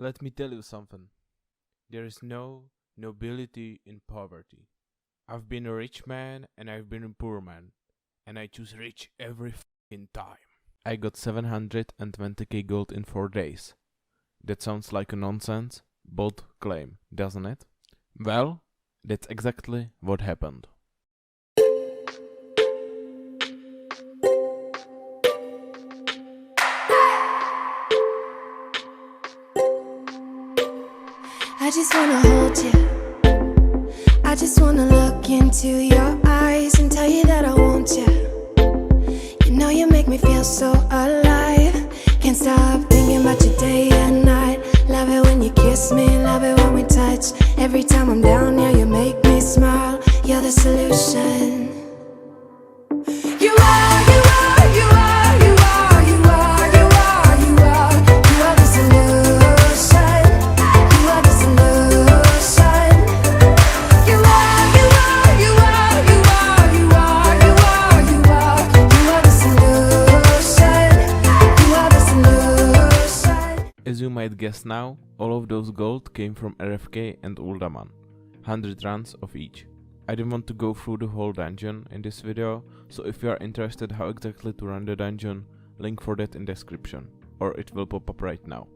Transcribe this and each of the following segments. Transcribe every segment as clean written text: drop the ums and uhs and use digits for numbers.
Let me tell you something. There is no nobility in poverty. I've been a rich man and I've been a poor man, and I choose rich every f***ing time. I got 720k gold in 4 days. That sounds like a nonsense, bold claim, doesn't it? Well, that's exactly what happened. I just wanna hold you. I just wanna look into your eyes and tell you that I want you. You know you make me feel so alive. Can't stop thinking about you day and night. Love it when you kiss me, love it when we touch. Every time I'm down here, you make me smile. You're the solution. You are, you are, you are, you are, you are, you are, you are. You are the solution. You are the solution. You are, you are, you are, you are, you are, you are, you are. You are the solution. You are the solution. As you might guess now, all of those gold came from RFK and Uldaman. 100 runs of each. I didn't want to go through the whole dungeon in this video, so if you are interested how exactly to run the dungeon, link for that in description, or it will pop up right now.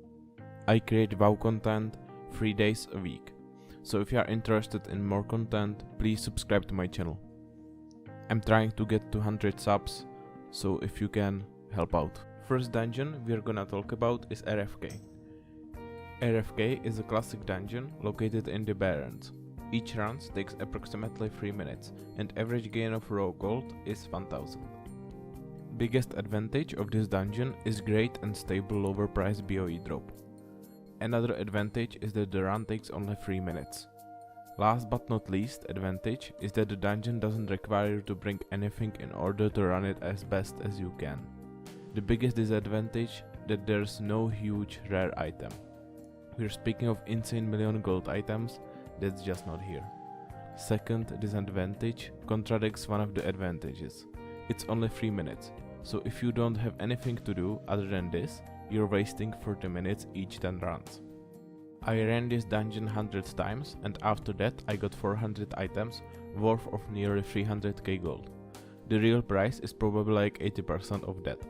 I create WoW content 3 days a week, so if you are interested in more content, please subscribe to my channel. I'm trying to get to 100 subs, so if you can, help out. First dungeon we are gonna talk about is RFK. RFK is a classic dungeon located in the Barrens. Each run takes approximately 3 minutes, and average gain of raw gold is 1000. Biggest advantage of this dungeon is great and stable lower price BOE drop. Another advantage is that the run takes only 3 minutes. Last but not least advantage is that the dungeon doesn't require you to bring anything in order to run it as best as you can. The biggest disadvantage that there's no huge rare item. We're speaking of insane million gold items, that's just not here. Second disadvantage contradicts one of the advantages. It's only 3 minutes, so if you don't have anything to do other than this, you're wasting 40 minutes each 10 runs. I ran this dungeon 100 times, and after that I got 400 items worth of nearly 300k gold. The real price is probably like 80% of that,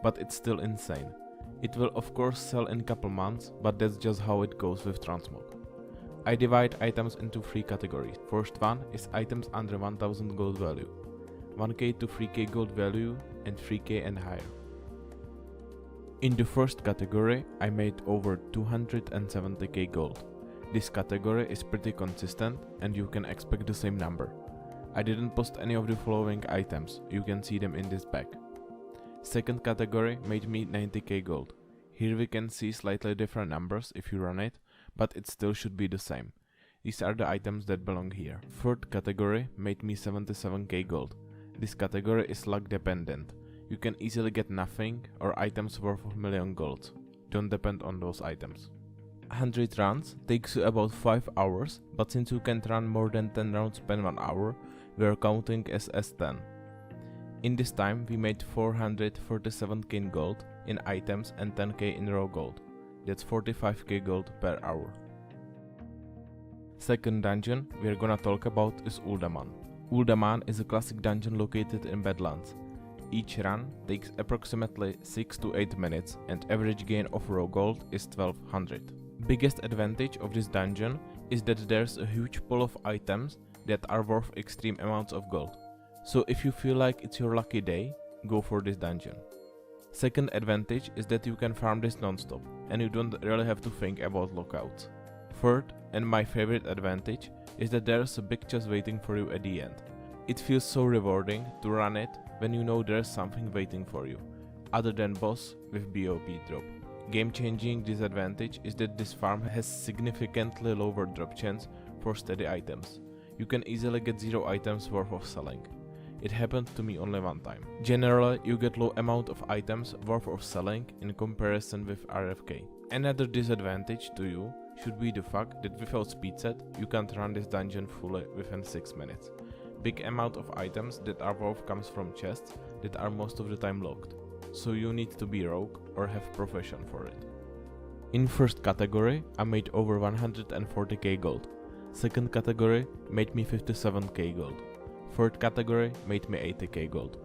but it's still insane. It will of course sell in couple months, but that's just how it goes with TMOG. I divide items into 3 categories. First one is items under 1000 gold value, 1k to 3k gold value, and 3k and higher. In the first category I made over 270k gold. This category is pretty consistent and you can expect the same number. I didn't post any of the following items, you can see them in this bag. Second category made me 90k gold. Here we can see slightly different numbers if you run it, but it still should be the same. These are the items that belong here. Third category made me 77k gold. This category is luck dependent. You can easily get nothing or items worth of million gold. Don't depend on those items. 100 rounds takes you about 5 hours, but since you can't run more than 10 rounds per 1 hour, we are counting as S10. In this time we made 447k in gold in items and 10k in raw gold. That's 45k gold per hour. Second dungeon we are gonna talk about is Uldaman. Uldaman is a classic dungeon located in Badlands. Each run takes approximately 6 to 8 minutes and average gain of raw gold is 1200. Biggest advantage of this dungeon is that there's a huge pool of items that are worth extreme amounts of gold. So if you feel like it's your lucky day, go for this dungeon. Second advantage is that you can farm this non-stop and you don't really have to think about lockouts. Third, and my favorite advantage, is that there's a big chest waiting for you at the end. It feels so rewarding to run it when you know there's something waiting for you, other than boss with BOP drop. Game changing disadvantage is that this farm has significantly lower drop chance for steady items. You can easily get 0 items worth of selling. It happened to me only one time. Generally, you get low amount of items worth of selling in comparison with RFK. Another disadvantage to you should be the fact that without speed set, you can't run this dungeon fully within 6 minutes. Big amount of items that are worth comes from chests that are most of the time locked, so you need to be rogue or have profession for it. In first category, I made over 140k gold. Second category made me 57k gold. Third category made me 80k gold.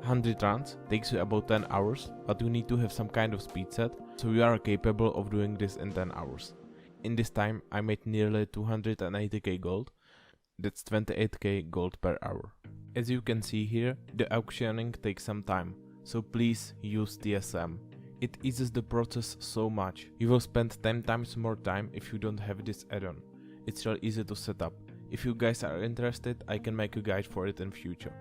100 runs takes you about 10 hours, but you need to have some kind of speed set, so you are capable of doing this in 10 hours. In this time I made nearly 280k gold, that's 28k gold per hour. As you can see here, the auctioning takes some time, so please use TSM. It eases the process so much. You will spend 10 times more time if you don't have this add-on. It's real easy to set up. If you guys are interested, I can make a guide for it in future.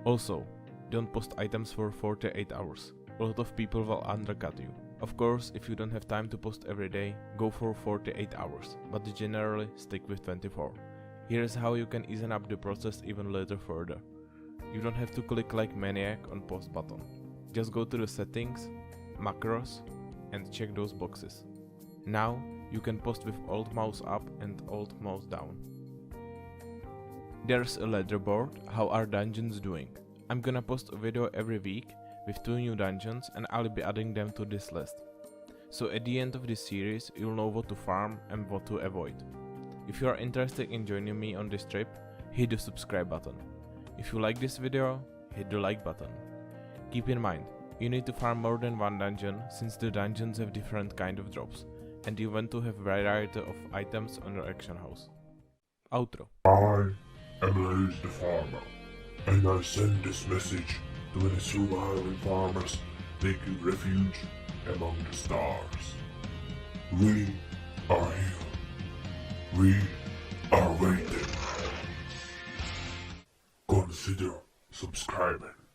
Also, don't post items for 48 hours. A lot of people will undercut you. Of course, if you don't have time to post every day, go for 48 hours, but generally stick with 24. Here is how you can ease up the process even later further. You don't have to click like maniac on post button. Just go to the settings, macros, and check those boxes. Now you can post with Alt mouse up and Alt mouse down. There's a leaderboard, how are dungeons doing. I'm gonna post a video every week with 2 new dungeons and I'll be adding them to this list. So at the end of this series you'll know what to farm and what to avoid. If you are interested in joining me on this trip, hit the subscribe button. If you like this video, hit the like button. Keep in mind, you need to farm more than one dungeon since the dungeons have different kind of drops and you want to have variety of items on your action house. Outro. I am Leries the farmer, and I send this message to any surviving farmers taking refuge among the stars. We are here. We are waiting. Consider subscribing.